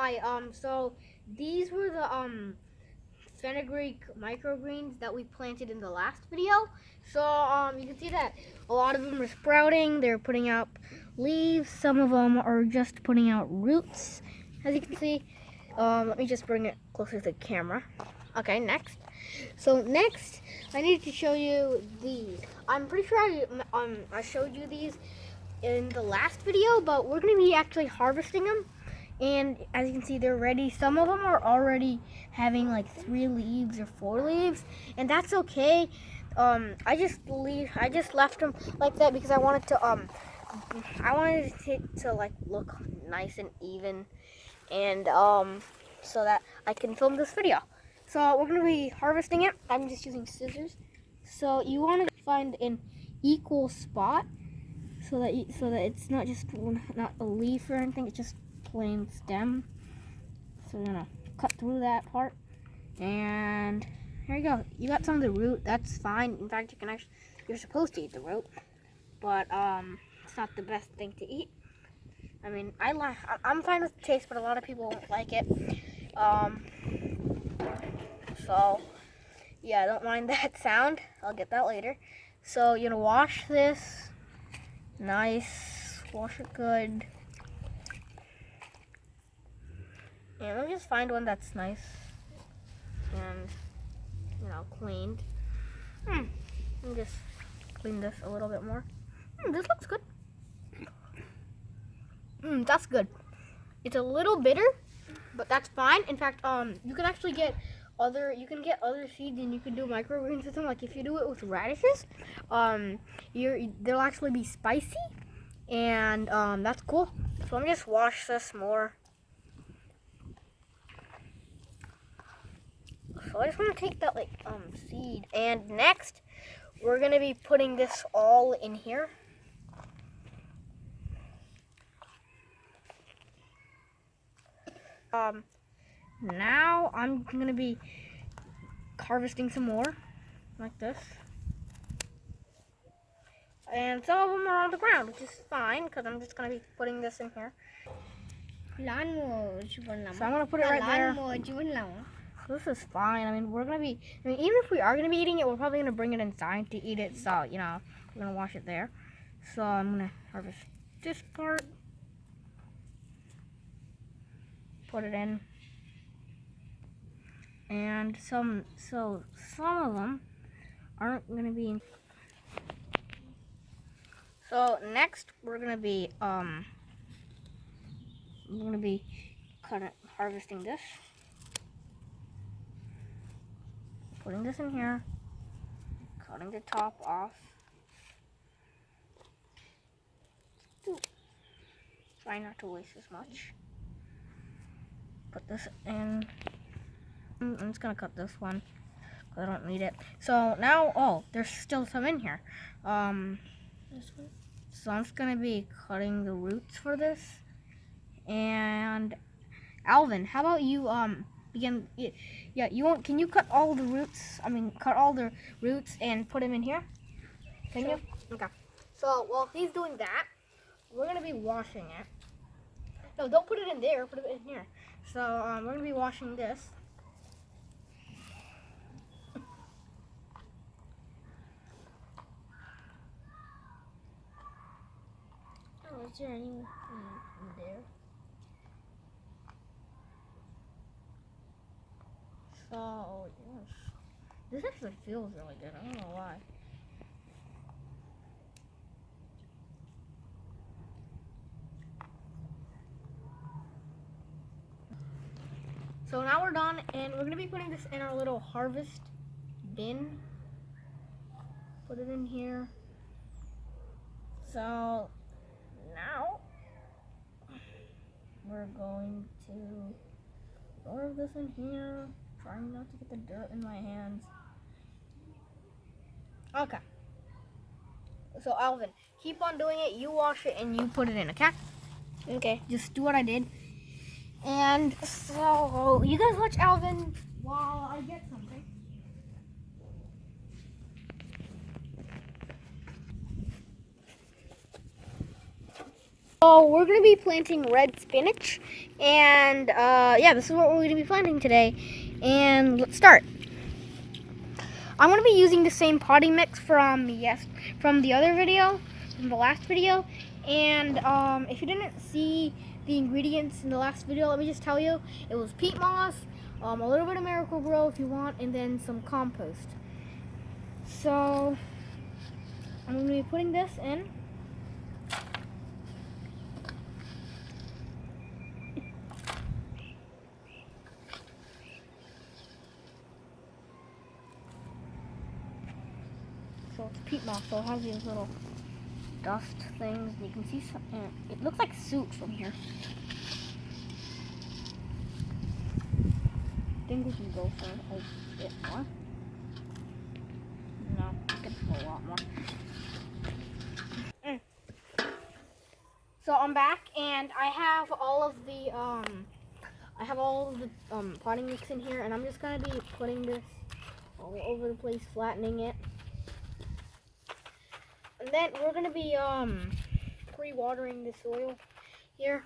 Hi. So these were the fenugreek microgreens that we planted in the last video. So you can see that a lot of them are sprouting. They're putting out leaves. Some of them are just putting out roots, as you can see. Let me just bring it closer to the camera. Okay, next. So next, I need to show you these. I'm pretty sure I showed you these in the last video, but we're going to be actually harvesting them. And as you can see, they're ready. Some of them are already having like 3 leaves or 4 leaves, and that's okay. I just left them like that because I wanted it to like look nice and even, and so that I can film this video. So we're gonna be harvesting it. I'm just using scissors. So you want to find an equal spot so that it's not just not a leaf or anything. It's just plain stem. So we're gonna cut through that part, and here you go. You got some of the root. That's fine. In fact, you're supposed to eat the root, but it's not the best thing to eat. I mean, I'm fine with the taste, but a lot of people don't like it. So yeah, don't mind that sound. I'll get that later. So you're gonna wash this nice, wash it good. And let me just find one that's nice and, cleaned. Let me just clean this a little bit more. This looks good. That's good. It's a little bitter, but that's fine. In fact, you can actually get other seeds, and you can do microgreens with them. Like if you do it with radishes, they'll actually be spicy, and that's cool. So let me just wash this more. So I just want to take that seed, and next we're gonna be putting this all in here. Now I'm gonna be harvesting some more, like this, and some of them are on the ground, which is fine because I'm just gonna be putting this in here. So I'm gonna put it right there. This is fine. I mean, even if we are gonna be eating it, we're probably gonna bring it inside to eat it. So we're gonna wash it there. So I'm gonna harvest this part, put it in, and some of them aren't gonna be in. So next we're gonna be harvesting this. Putting this in here, cutting the top off. Try not to waste as much. Put this in. I'm just gonna cut this one because I don't need it. So now, there's still some in here. This one. So I'm just gonna be cutting the roots for this. And Alvin, how about you begin? Yeah, can you cut all the roots? Cut all the roots and put them in here. Can you? Okay. So while he's doing that, we're gonna be washing it. No, don't put it in there. Put it in here. So we're gonna be washing this. Oh, is there anything in there? So yes, this actually feels really good. I don't know why. So now we're done, and we're gonna be putting this in our little harvest bin. Put it in here. So now we're going to throw this in here, trying not to get the dirt in my hands. Okay. So Alvin, keep on doing it. You wash it and you put it in, okay? Okay. Just do what I did. And so you guys watch Alvin while I get something. So we're going to be planting red spinach, and yeah, this is what we're going to be planting today. And let's start. I'm going to be using the same potting mix from the other video, from the last video. And if you didn't see the ingredients in the last video, let me just tell you, it was peat moss, a little bit of Microgreen if you want, and then some compost. So I'm going to be putting this in. So it's peat moss, so it has these little dust things. You can see some. It looks like soot from here. I think we can go for a bit more. No, we can put a lot more. So I'm back, and I have all of the potting mix in here, and I'm just gonna be putting this all over the place, flattening it. And then we're going to be pre-watering the soil here.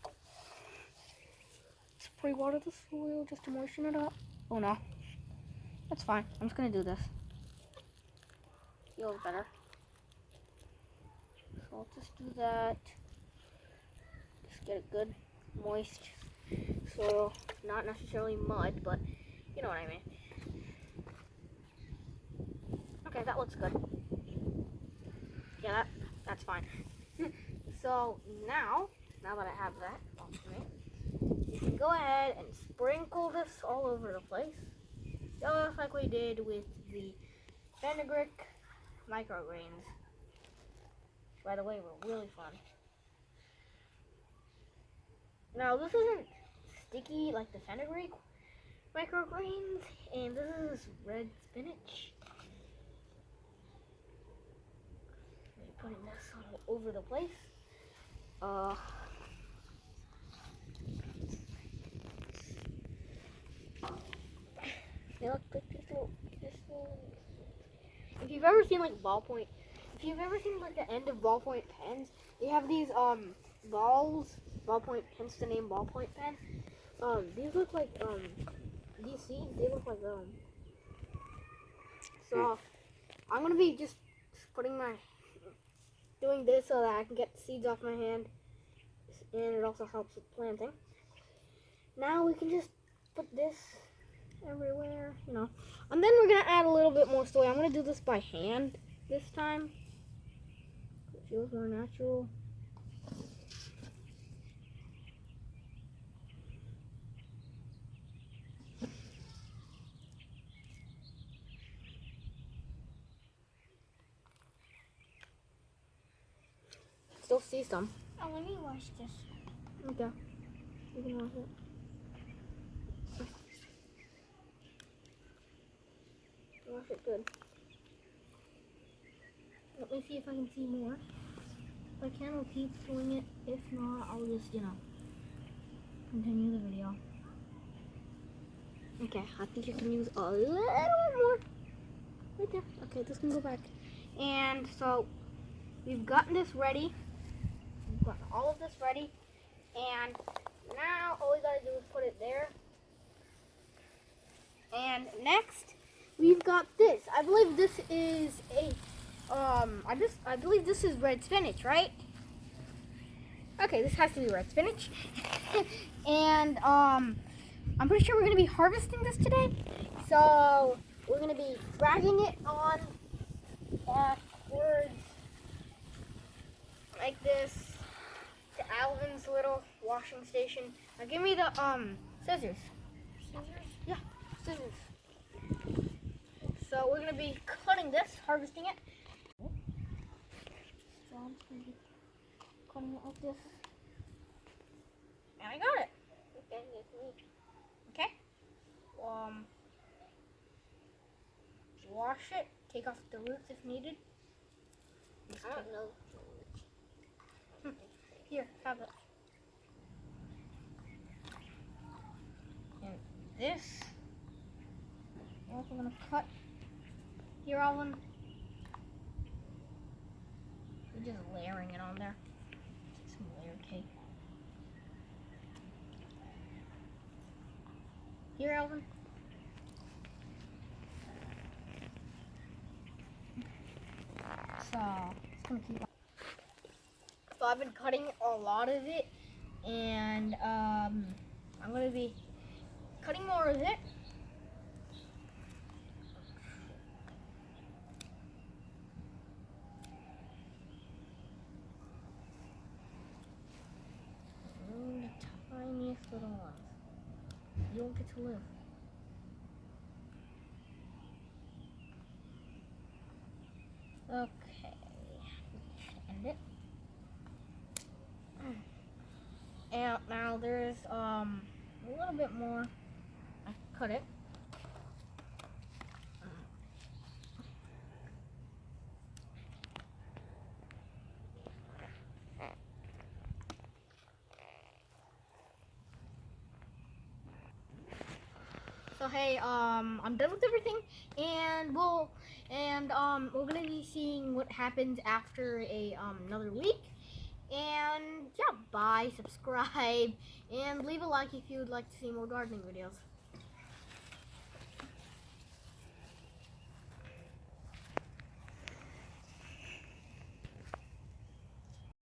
Let's pre-water the soil just to moisten it up. Oh no, that's fine. I'm just going to do this. Feels better. So I'll just do that. Just get a good moist soil. Not necessarily mud, but you know what I mean. Okay, that looks good. Yeah, that's fine. So now that I have that on me, you can go ahead and sprinkle this all over the place, just like we did with the fenugreek microgreens. By the way, were really fun. Now this isn't sticky like the fenugreek microgreens, and this is red spinach. Putting this all over the place. They look like this little. If you've ever seen like ballpoint, if you've ever seen like the end of ballpoint pens, they have these balls, ballpoint, hence the name ballpoint pen. These look like these seeds. They look like So I'm gonna be just doing this so that I can get the seeds off my hand, and it also helps with planting. Now we can just put this everywhere, you know. And then we're gonna add a little bit more soil. I'm gonna do this by hand this time. It feels more natural. Still see some. Oh, let me wash this. Okay. You can wash it. Wash it good. Let me see if I can see more. If I can, I'll keep doing it. If not, I'll just, continue the video. Okay, I think you can use a little more. Right there. Okay, this can go back. And so, we've gotten this ready. We've gotten all of this ready. And now, all we gotta do is put it there. And next, we've got this. I believe this is I believe this is red spinach, right? Okay, this has to be red spinach. And I'm pretty sure we're gonna be harvesting this today. So we're gonna be dragging it on backwards like this to Alvin's little washing station. Now give me the scissors. Scissors? Yeah, scissors. So we're gonna be cutting this, harvesting it. So I'm just gonna be cutting it like this. And I got it. Okay. Wash it. Take off the roots if needed. I don't know. Here, have it. And this. We're also gonna cut. Here, Alan. We're just layering it on there. Here, Alvin. So, just gonna keep. So I've been cutting a lot of it, and I'm gonna be cutting more of it. And the tiniest little ones. You don't get to live. Okay, end it. And now there's a little bit more. I cut it. So hey, I'm done with everything, and we're gonna be seeing what happens after another week. And yeah, bye, subscribe, and leave a like if you would like to see more gardening videos.